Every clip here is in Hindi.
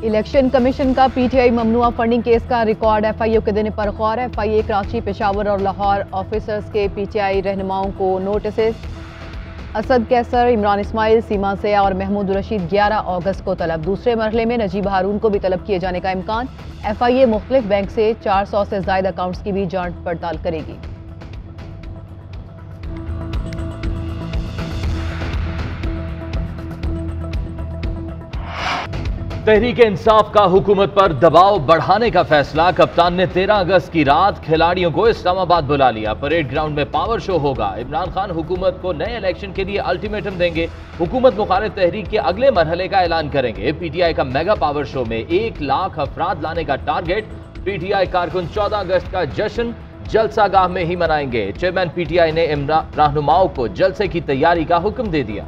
इलेक्शन कमीशन का पीटीआई ममनुआ फंडिंग केस का रिकॉर्ड एफआईओ के देने पर गौर। एफआईए कराची, पेशावर और लाहौर ऑफिसर्स के पीटीआई रहनुमाओं को नोटिस। असद कैसर, इमरान इस्माइल, सीमा सया और महमूद रशीद 11 अगस्त को तलब। दूसरे मरहले में नजीब हारून को भी तलब किए जाने का इम्कान। एफआईए मुख्तलिफ बैंक से 400 से ज्यादा अकाउंट्स की भी जांच पड़ताल करेगी। तहरीक इंसाफ का हुकूमत पर दबाव बढ़ाने का फैसला। कप्तान ने 13 अगस्त की रात खिलाड़ियों को इस्लामाबाद बुला लिया। परेड ग्राउंड में पावर शो होगा। इमरान खान हुकूमत को नए इलेक्शन के लिए अल्टीमेटम देंगे। हुकूमत मुखालिफ तहरीक के अगले मरहले का ऐलान करेंगे। पीटीआई का मेगा पावर शो में 1 लाख अफराद लाने का टारगेट। पीटीआई कारकुन 14 अगस्त का जश्न जलसागाह में ही मनाएंगे। चेयरमैन पीटीआई ने रहनुमाओं को जलसे की तैयारी का हुक्म दे दिया।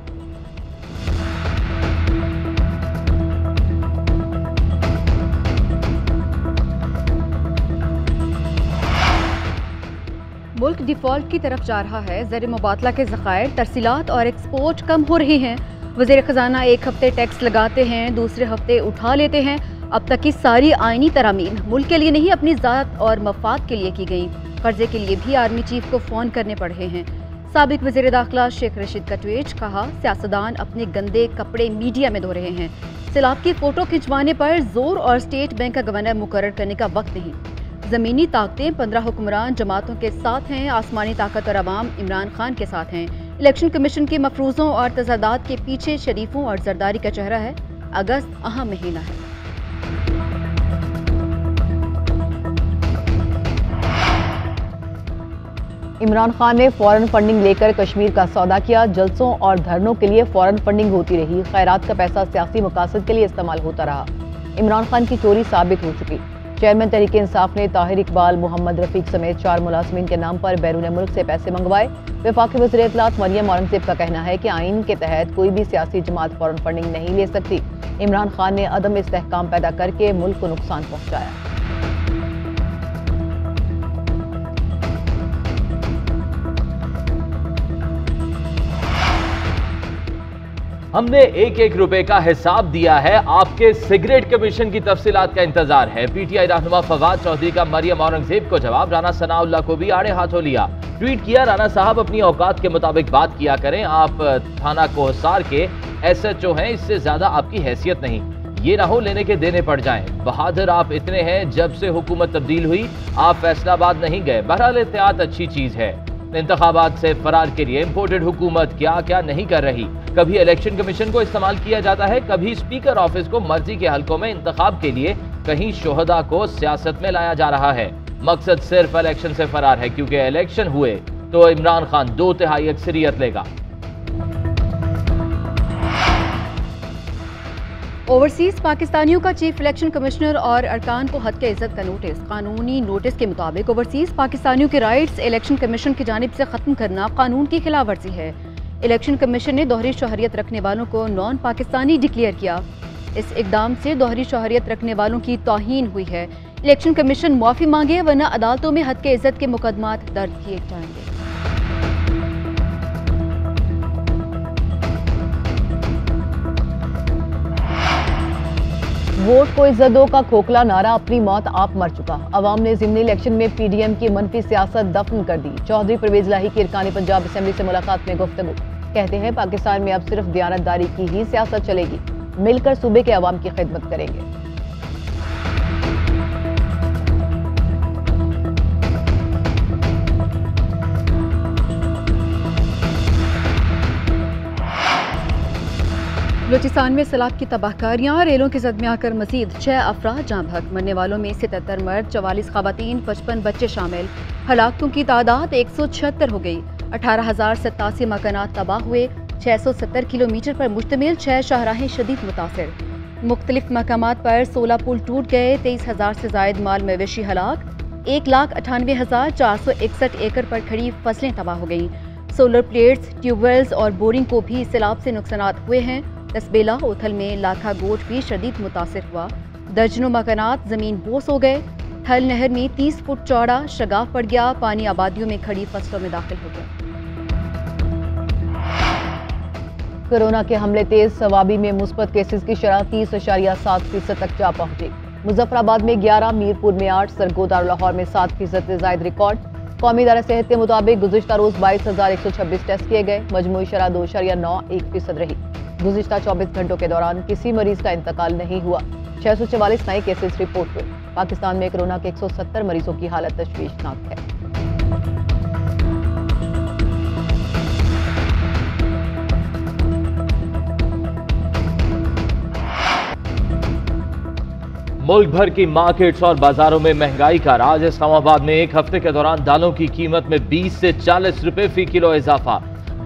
मुल्क डिफॉल्ट की तरफ जा रहा है। ज़र मुबादला के ज़खायर, तरसीलात और एक्सपोर्ट कम हो रही हैं। वज़ीर ख़जाना एक हफ्ते टैक्स लगाते हैं, दूसरे हफ्ते उठा लेते हैं। अब तक की सारी आइनी तरामीम मुल्क के लिए नहीं, अपनी ज़ात और मफाद के लिए की गई। कर्जे के लिए भी आर्मी चीफ को फ़ोन करने पड़ रहे हैं। साबिक वज़ीर दाखिला शेख रशीद का ट्वीट, कहा सियासतदान अपने गंदे कपड़े मीडिया में धो रहे हैं। सैलाब की फ़ोटो खिंचवाने पर जोर और स्टेट बैंक का गवर्नर मुकर्रर करने का वक्त नहीं। ज़मीनी ताकतें 15 हुक्मरान जमातों के साथ हैं। आसमानी ताकत और अवाम इमरान खान के साथ हैं। इलेक्शन कमीशन के मफरूज़ों और तजादात के पीछे शरीफों और जरदारी का चेहरा है। अगस्त अहम महीना है। इमरान खान ने फौरन फंडिंग लेकर कश्मीर का सौदा किया। जलसों और धरनों के लिए फौरन फंडिंग होती रही। खैरात का पैसा सियासी मकासद के लिए इस्तेमाल होता रहा। इमरान खान की चोरी साबित हो चुकी। चेयरमैन तहरीक इंसाफ ने ताहिर इकबाल, मोहम्मद रफीक समेत 4 मुलाजमीन के नाम पर बैरून मुल्क से पैसे मंगवाए। वफाकी वज़ीर इत्तलात मरियम औरंगज़ेब का कहना है कि आइन के तहत कोई भी सियासी जमात फौरन फंडिंग नहीं ले सकती। इमरान खान ने अदम इस्तेहकाम पैदा करके मुल्क को नुकसान पहुंचाया। हमने 1-1 रुपए का हिसाब दिया है। आपके सिगरेट कमीशन की तफसीलात का इंतजार है। पीटीआई रहनुमा फवाद चौधरी का मरियम औरंगजेब को जवाब। राना सनाउल्लाह को भी आड़े हाथों लिया। ट्वीट किया, राना साहब अपनी औकात के मुताबिक बात किया करें। आप थाना कोहसार के SHO हैं, इससे ज्यादा आपकी हैसियत नहीं। ये ना हो लेने के देने पड़ जाएं। बहादुर आप इतने हैं, जब से हुकूमत तब्दील हुई आप फैसलाबाद नहीं गए। बहरहाल एहतियात अच्छी चीज है। इंतखाबात से फरार के लिए इंपोर्टेड हुकूमत क्या क्या नहीं कर रही। कभी इलेक्शन कमीशन को इस्तेमाल किया जाता है, कभी स्पीकर ऑफिस को मर्जी के हलकों में इंतखाब के लिए, कहीं शोहदा को सियासत में लाया जा रहा है। मकसद सिर्फ इलेक्शन से फरार है, क्योंकि इलेक्शन हुए तो इमरान खान 2/3 अक्सरियत लेगा। ओवरसीज पाकिस्तानियों का चीफ इलेक्शन कमिश्नर और अरकान को हद के इज्जत का नोटिस। कानूनी नोटिस के मुताबिक ओवरसीज पाकिस्तानियों के राइट्स इलेक्शन कमीशन की जानिब से खत्म करना कानून की खिलाफ वर्जी है। इलेक्शन कमीशन ने दोहरी शोहरियत रखने वालों को नॉन पाकिस्तानी डिक्लेयर किया। इस इकदाम से दोहरी शोहरियत रखने वालों की तौहीन हुई है। इलेक्शन कमीशन मुआफी मांगे, वरना अदालतों में हद के इज्जत के मुकदमात दर्ज किए जाएंगे। वोट को इज्जत दो का खोखला नारा अपनी मौत आप मर चुका। अवाम ने ज़िमनी इलेक्शन में PDM की मनफी सियासत दफन कर दी। चौधरी परवेज लाही की इरकान पंजाब असेंबली से मुलाकात में गुफ्तगू। कहते हैं पाकिस्तान में अब सिर्फ दियानतदारी की ही सियासत चलेगी। मिलकर सूबे के अवाम की खिदमत करेंगे। बलूचिस्तान में सैलाब की तबाहकारियाँ। रेलों की जद में आकर मजीद 6 अफराद जाँ बहक। मरने वालों में 77 मर्द, 44 खवातीन, 55 बच्चे शामिल। हलाकतों की तादाद 176 हो गई। 18,087 मकानात तबाह हुए। 670 किलोमीटर पर मुश्तमिल 6 शाहराहें शदीद मुतासर। मुख्तलिफ मकामात पर 16 पुल टूट गए। 23,000 से जायद माल मवेशी हलाक। 1,98,461 एकड़ पर खड़ी फसलें तबाह हो गईं। सोलर प्लेट्स, ट्यूबवेल्स और बोरिंग को भी सैलाब से नुकसानात हुए हैं। तस्बेला ओथल में लाखा गोट भी शदीद मुतासिर हुआ। दर्जनों मकानात जमीन बोस हो गए। थल नहर में 30 फुट चौड़ा शगाफ पड़ गया। पानी आबादियों में खड़ी फसलों में दाखिल हो गया। कोरोना के हमले तेज, सवाबी में मुस्बत केसेस की शरह 30.7% तक जा पहुंची। मुजफ्फराबाद में 11, मीरपुर में 8, सरगोदा और लाहौर में 7% से ज्यादा रिकॉर्ड। कौमी इदारा सेहत के मुताबिक गुज़िश्ता रोज 22,126 टेस्ट किए गए। मजमूई शरह 2.91% रही। गुज़िश्ता 24 घंटों के दौरान किसी मरीज का इंतकाल नहीं हुआ। 644 नए केसेस रिपोर्ट हुए। पाकिस्तान में कोरोना के 170 मरीजों की हालत तशवीशनाक है। मुल्क भर की मार्केट्स और बाजारों में महंगाई का राज। इस्लामाबाद में एक हफ्ते के दौरान दालों की कीमत में 20 से 40 रुपए फी किलो इजाफा।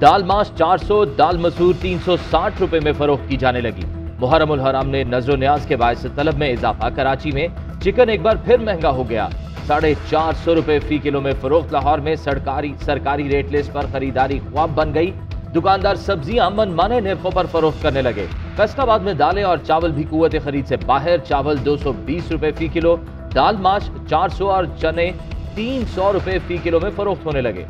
दाल माश 400, दाल मसूर 360 रुपए में फरोख्त की जाने लगी। मुहर्रम उल हराम ने नजर न्याज के बायस तलब में इजाफा। कराची में चिकन एक बार फिर महंगा हो गया, 450 रुपए फी किलो में फरोख्त। लाहौर में सरकारी रेट लिस्ट पर खरीदारी ख्वाब बन गई। दुकानदार सब्जियां मनमाने निर्खों पर फरोख्त करने लगे। फैसलाबाद में दालें और चावल भी कुव्वत खरीद से बाहर। चावल 220 रुपए फी किलो, दाल माश 400 और चने 300 रुपए फी किलो में फरोख्त होने लगे।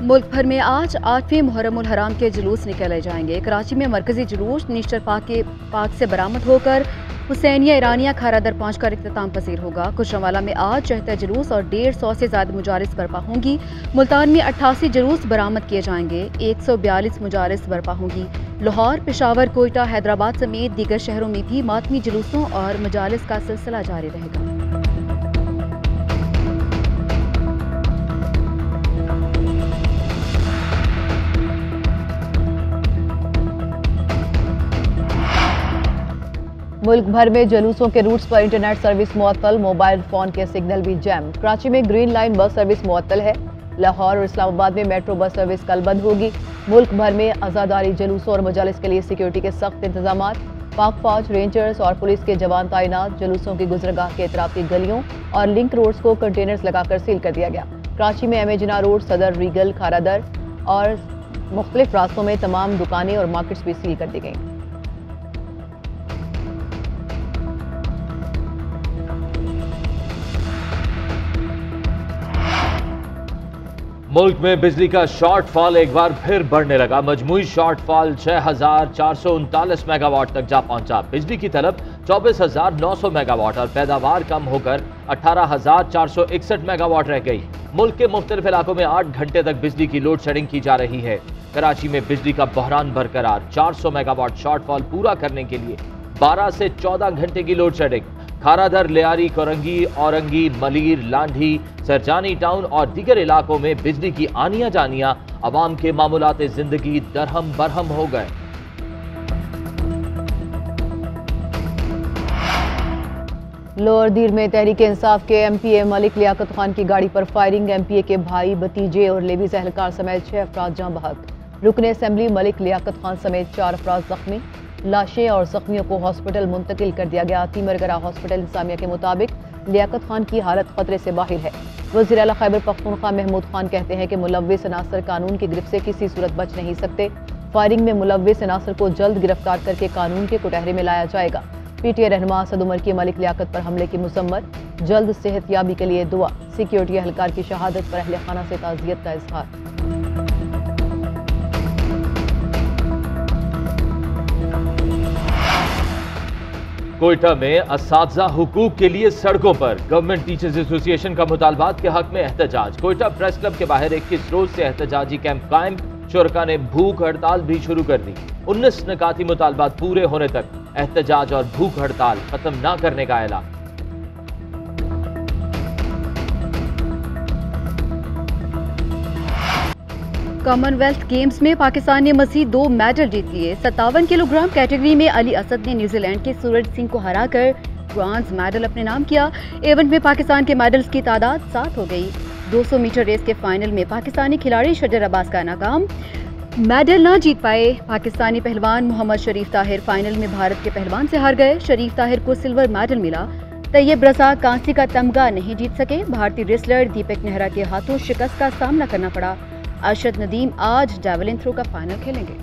मुल्क भर में आज 8वें मुहर्रम उल हराम के जुलूस निकाले जाएंगे। कराची में मरकजी जुलूस निश्तर पाक से बरामद होकर हुसैनिया ईरानिया खारादर पहुंचकर इख्तिताम पसीर होगा। कुशवाला में आज चहता जुलूस और 150 से ज्यादा मुजारिस बर्पा होंगी। मुल्तान में 88 जुलूस बरामद किए जाएंगे। 142 मुजारिस बर्पा होंगी। लाहौर, पेशावर, कोयटा, हैदराबाद समेत दीगर शहरों में भी मातमी जुलूसों और मजालिस का सिलसिला जारी रहेगा। मुल्क भर में जुलूसों के रूट्स पर इंटरनेट सर्विस मुअत्तल, मोबाइल फोन के सिग्नल भी जैम। कराची में ग्रीन लाइन बस सर्विस मुअत्तल है। लाहौर और इस्लामाबाद में मेट्रो बस सर्विस कल बंद होगी। मुल्क भर में आज़ादारी जुलूसों और मजालिस के लिए सिक्योरिटी के सख्त इंतजाम। पाक फौज, रेंजर्स और पुलिस के जवान तैनात। जुलूसों की गुजरगाह के इतराफ की गलियों और लिंक रोड्स को कंटेनर्स लगाकर सील कर दिया गया। कराची में एम ए जिन्ना रोड, सदर, रीगल, खारादर और मुख्तलिफ रास्तों में तमाम दुकानें और मार्केट्स भी सील कर दी गई। मुल्क में बिजली का शॉर्टफॉल एक बार फिर बढ़ने लगा। मजमूई शॉर्टफॉल 6,439 मेगावाट तक जा पहुंचा। बिजली की तलब 24,900 मेगावाट और पैदावार कम होकर 18,461 मेगावाट रह गई। मुल्क के मुख्तलिफ इलाकों में 8 घंटे तक बिजली की लोड शेडिंग की जा रही है। कराची में बिजली का बहरान बरकरार। 400 मेगावाट शॉर्टफॉल पूरा करने के लिए 12 से 14 घंटे की load shedding. Kharadar, Lyari, Korangi, Orangi, Malir, Landhi, Sarjani town और दीगर इलाकों में बिजली की आनिया जानिया अवाम के मामूलाते जिंदगी दरहम बरहम हो गए। लोअर दीर में तहरीक इंसाफ के MPA मलिक लियाकत खान की गाड़ी पर फायरिंग। MPA के भाई, भतीजे और लेवीज एहलकार समेत 6 अफराद जाँ बहक। रुकन असेंबली मलिक लियाकत खान समेत 4 अफराद जख्मी। लाशें और जख्मियों को हॉस्पिटल मुंतकिल कर दिया गया। तीमरगरा हॉस्पिटल इंतजामिया के मुताबिक लियाकत खान की हालत खतरे से बाहर है। वज़ीर आला खैबर पख्तूनख्वा महमूद खान कहते हैं कि मुलव्विस अनासर कानून की गिरफ्त से किसी सूरत बच नहीं सकते। फायरिंग में मुलव्विस अनासर को जल्द गिरफ्तार करके कानून के कुटहरे में लाया जाएगा। PTI रहनुमा असद उमर की मलिक लियाकत पर हमले की मुसम्मत। जल्द सेहतयाबी के लिए दुआ। सिक्योरिटी एहलकार की शहादत पर अहले खाना से ताज़ियत का इजहार। कोयटा में असातिज़ा हुकूक के लिए सड़कों पर। गवर्नमेंट टीचर्स एसोसिएशन का मुतालबात के हक में एहतजाज। कोयटा प्रेस क्लब के बाहर 21 रोज से एहतजाजी कैंप कायम। शुरका ने भूख हड़ताल भी शुरू कर दी। 19 निकाती मुतालबात पूरे होने तक एहतजाज और भूख हड़ताल खत्म न करने का ऐलान। कॉमनवेल्थ गेम्स में पाकिस्तान ने मज़ीद 2 मेडल जीत लिए। 57 किलोग्राम कैटेगरी में अली असद ने न्यूजीलैंड के सूरज सिंह को हराकर ब्रॉन्ज मेडल अपने नाम किया। इवेंट में पाकिस्तान के मेडल्स की तादाद 7 हो गई। 200 मीटर रेस के फाइनल में पाकिस्तानी खिलाड़ी शजर अब्बास का नाकाम, मेडल न जीत पाए। पाकिस्तानी पहलवान मोहम्मद शरीफ ताहिर फाइनल में भारत के पहलवान से हार गए। शरीफ ताहिर को सिल्वर मेडल मिला। तैयब रज़ा कांसी का तमगा नहीं जीत सके। भारतीय रेसलर दीपक नेहरा के हाथों शिकस्त का सामना करना पड़ा। अरशद नदीम आज जैवलिन थ्रो का फाइनल खेलेंगे।